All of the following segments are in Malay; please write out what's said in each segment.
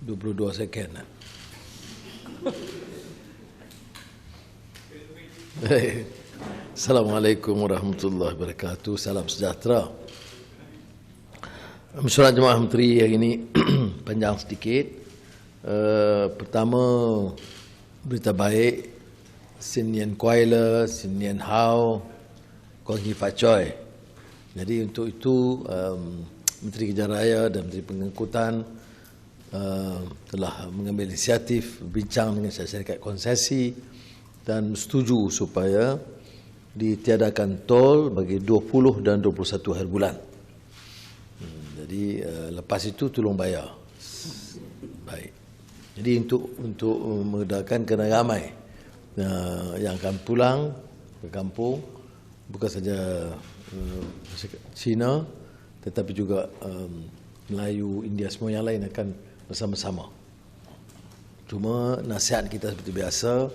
22 second. Assalamualaikum warahmatullahi wabarakatuh. Salam sejahtera. Mesyuarat Jemaah Menteri hari ini panjang sedikit. Pertama, berita baik. Sin Nian Kuai Le, Sin Nian Hao, Kuang Hi Fa Choi. Jadi untuk itu Menteri Kejaran Raya dan Menteri Pengangkutan telah mengambil inisiatif bincang dengan syarikat konsesi dan setuju supaya ditiadakan tol bagi 20 dan 21 hari bulan. Jadi lepas itu tolong bayar. Baik. Jadi untuk mengedarkan kena ramai yang akan pulang ke kampung, bukan saja Cina tetapi juga Melayu, India, semua yang lain akan bersama-sama. Cuma nasihat kita seperti biasa,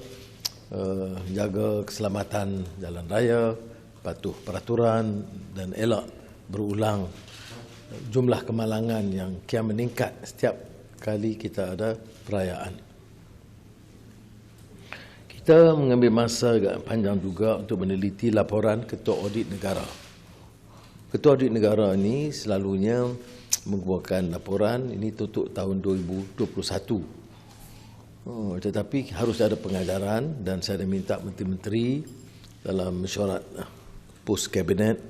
jaga keselamatan jalan raya, patuh peraturan dan elak berulang jumlah kemalangan yang kian meningkat setiap kali kita ada perayaan. Kita mengambil masa agak panjang juga untuk meneliti laporan Ketua Audit Negara. Ketua Audit Negara ini selalunya mengeluarkan laporan ini untuk tahun 2021. Tetapi harus ada pengajaran dan saya minta menteri-menteri dalam mesyuarat pos kabinet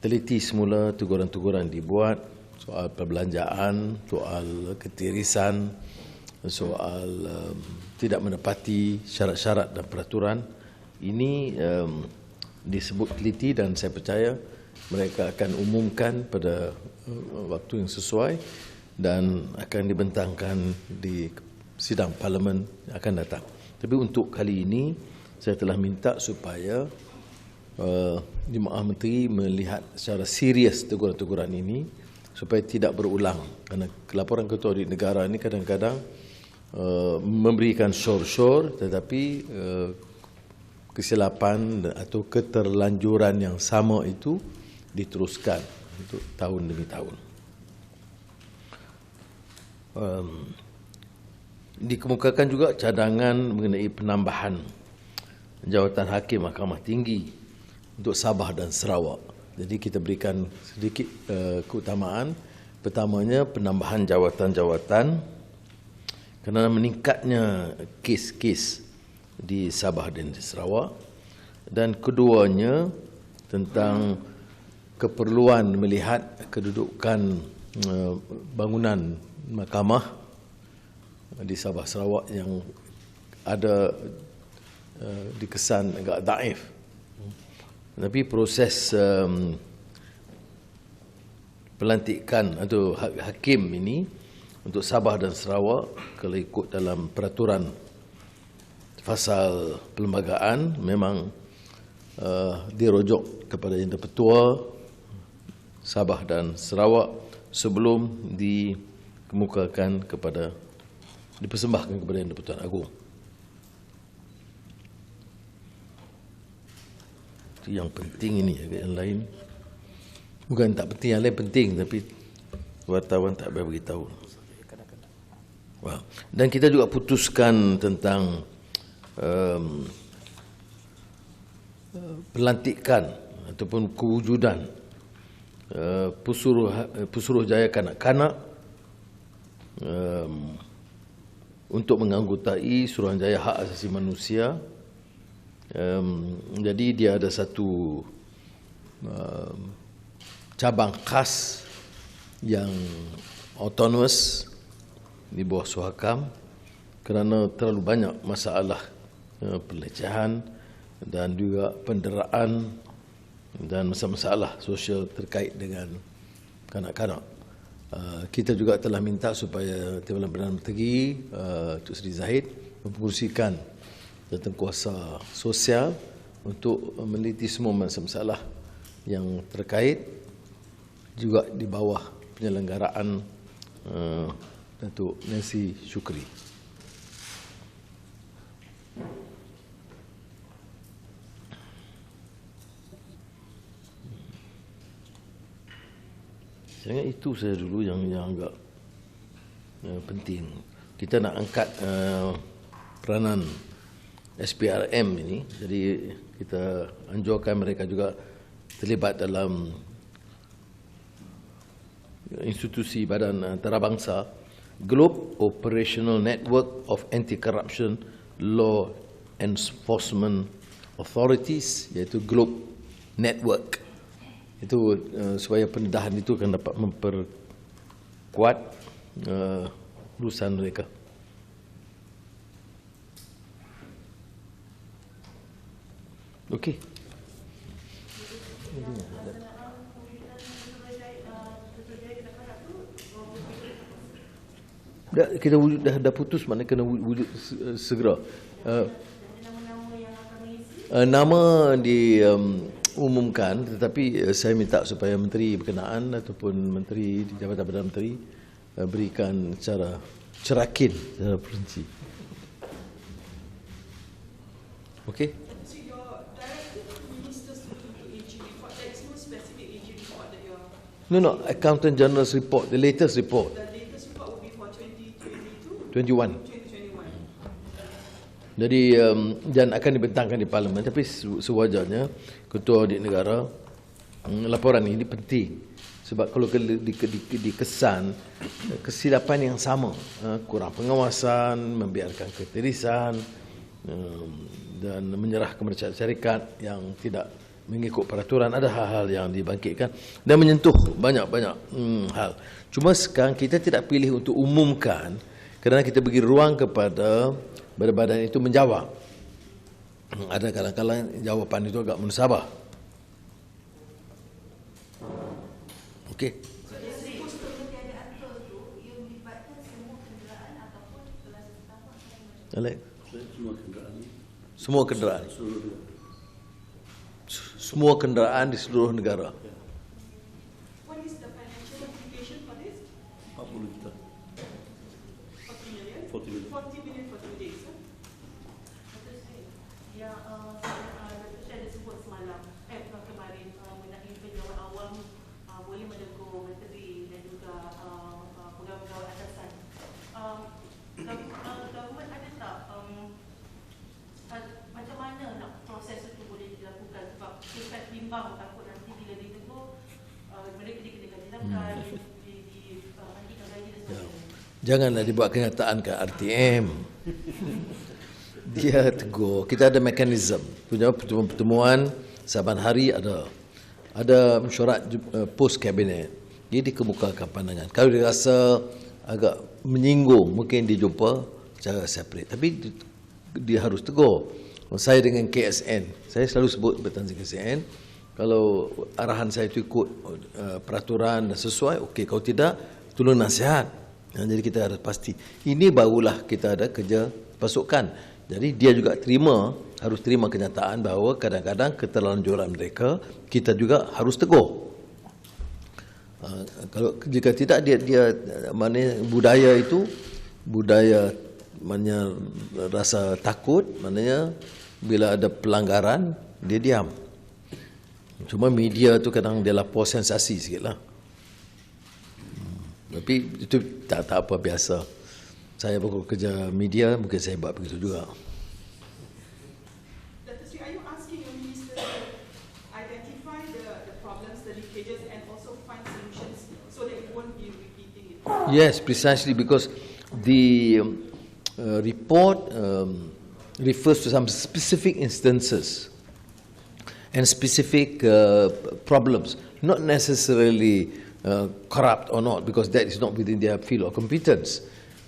teliti semula teguran-teguran dibuat soal perbelanjaan, soal ketirisan, soal tidak menepati syarat-syarat dan peraturan. Ini disebut teliti dan saya percaya mereka akan umumkan pada waktu yang sesuai dan akan dibentangkan di sidang parlimen yang akan datang. Tapi untuk kali ini saya telah minta supaya Jemaah Menteri melihat secara serius teguran-teguran ini supaya tidak berulang. Kerana laporan Ketua Audit Negara ini kadang-kadang memberikan syur-syur tetapi kesilapan atau keterlanjuran yang sama itu diteruskan untuk tahun demi tahun. Dikemukakan juga cadangan mengenai penambahan jawatan hakim Mahkamah Tinggi untuk Sabah dan Sarawak. Jadi kita berikan sedikit keutamaan. Pertamanya penambahan jawatan-jawatan kerana meningkatnya kes-kes di Sabah dan di Sarawak. Dan keduanya tentang keperluan melihat kedudukan bangunan mahkamah di Sabah Sarawak yang ada dikesan agak daif. Tapi proses pelantikan atau hakim ini untuk Sabah dan Sarawak kalau ikut dalam peraturan fasal perlembagaan memang dirujuk kepada Yang Dipertua Sabah dan Sarawak sebelum dikemukakan kepada dipersembahkan kepada Yang Dipertuan Agong. Itu yang penting ini, yang lain bukan tak penting, yang lain penting tapi wartawan tak boleh beritahu. Wow. Dan kita juga putuskan tentang pelantikan ataupun kewujudan Pusuruhjaya Kanak-Kanak untuk menganggotai Suruhanjaya Hak Asasi Manusia. Jadi dia ada satu cabang khas yang autonomous di bawah Suhakam kerana terlalu banyak masalah pelecehan dan juga penderaan dan masalah sosial terkait dengan kanak-kanak. Kita juga telah minta supaya Timbalan Perdana Menteri Tun Sri Zahid mempengerusikan Jawatankuasa Sosial untuk meneliti semua masalah yang terkait, juga di bawah penyelenggaraan Datuk Nancy Shukri. Saya ingat itu saya dulu yang agak penting. Kita nak angkat peranan SPRM ini, jadi kita anjurkan mereka juga terlibat dalam institusi badan antarabangsa Globe Operational Network of Anti-Corruption Law Enforcement Authorities, iaitu Globe Network. Itu supaya pendedahan itu akan dapat memperkuat urusan mereka. Okey. Kita wujud dah putus, maknanya kena wujud segera. Nama diumumkan, tetapi saya minta supaya menteri berkenaan ataupun menteri di Jabatan Perdana Menteri berikan secara cerakin, secara perinci. Okey. No, Accountant General's report, the latest report. The latest report will be for 2022? 21. 2021. Jadi dan akan dibentangkan di Parlimen, tapi sewajarnya Ketua Audit Negara, laporan ini penting sebab kalau dikesan kesilapan yang sama, kurang pengawasan, membiarkan keterisan dan menyerah kepada syarikat yang tidak mengikut peraturan, ada hal-hal yang dibangkitkan dan menyentuh banyak-banyak hal. Cuma sekarang kita tidak pilih untuk umumkan kerana kita bagi ruang kepada badan itu menjawab. Ada kadang-kadang jawapan itu agak munsabah. Okey. Alex. Semua kenderaan. Semua kenderaan di seluruh negara. What is the financial implication for this? 40 juta. 40 million? 40 million. 40 million for 2 days. Yang saya ada sebut semalam, kemarin mengenai pejabat awam boleh menegur menteri dan juga pegawai-pegawai atasan. Government ada tak macam mana nak proses itu boleh dilakukan, sebab kita bimbang takut nanti bila ditegur mereka dikenakan tindakan, dimandikan gaji dan sebagainya. Janganlah dibuat kenyataan ke RTM. Dia tegur. Kita ada mekanisme. Punya pertemuan saban hari ada mesyuarat post kabinet. Dia dikemukakan pandangan. Kalau dia rasa agak menyinggung, mungkin dia jumpa secara separate. Tapi dia harus tegur. Saya dengan KSN, saya selalu sebut bertanzim KSN, kalau arahan saya itu ikut peraturan dan sesuai, okey. Kalau tidak, tolong nasihat. Jadi kita harus pasti. Ini barulah kita ada kerja pasukan. Jadi dia juga harus terima kenyataan bahawa kadang-kadang keterlanjuran mereka, kita juga harus tegur. Kalau jika tidak, dia maknanya budaya itu, budaya maknanya rasa takut, maknanya bila ada pelanggaran, dia diam. Cuma media tu kadang dia lapor sensasi sikit lah. Tapi itu tak apa, biasa. Saya pun kerja media, mungkin saya buat begitu juga. Dr. Sri, are you asking your minister to identify the problems, the leakages, and also find solutions so that it won't be repeating it? Yes, precisely, because the report refers to some specific instances and specific problems, not necessarily corrupt or not, because that is not within their field of competence,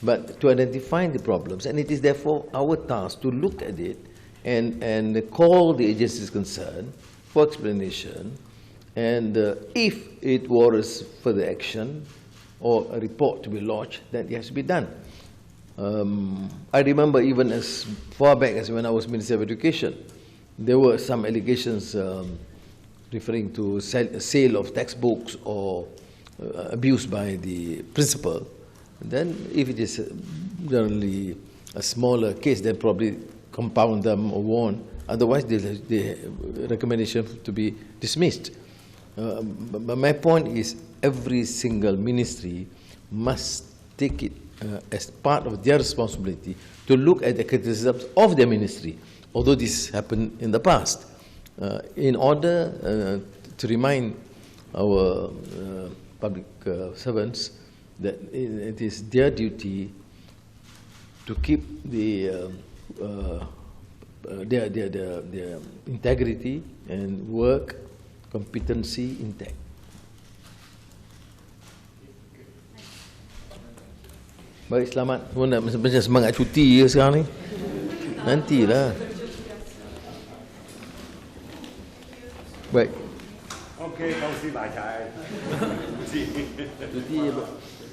but to identify the problems. And it is therefore our task to look at it and call the agencies concerned for explanation, and if it warrants further action or a report to be lodged, then it has to be done. I remember even as far back as when I was Minister of Education, there were some allegations referring to sale of textbooks or abuse by the principal. Then if it is generally a smaller case, then probably compound them or warn. Otherwise, the recommendation to be dismissed. But my point is, every single ministry must take it as part of their responsibility to look at the criticisms of their ministry, although this happened in the past, in order to remind our public servants that it is their duty to keep their integrity and work competency intact. Baik, selamat. Semua nak macam semangat cuti ke sekarang ni? Nantilah. Baik. Okey, kau si baca.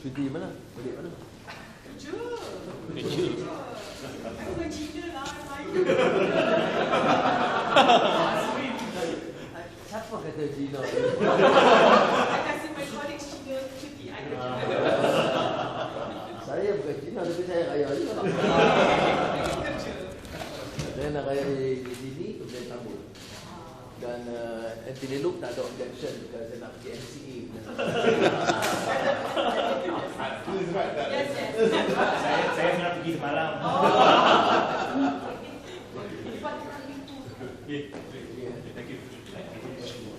Cuti mana? Balik mana? Kerja. Aku bukan Cina lah, saya. Siapa kata Cina? I kasih my colleagues Cina cuti. I kerja. Saya bukan Cina, tapi saya raya juga. Saya nak raya di sini, kemudian sambut. Dan Anthony Luke tak ada objection kalau saya nak pergi MCA. Yes, yes. Saya nak pergi semalam. Thank you.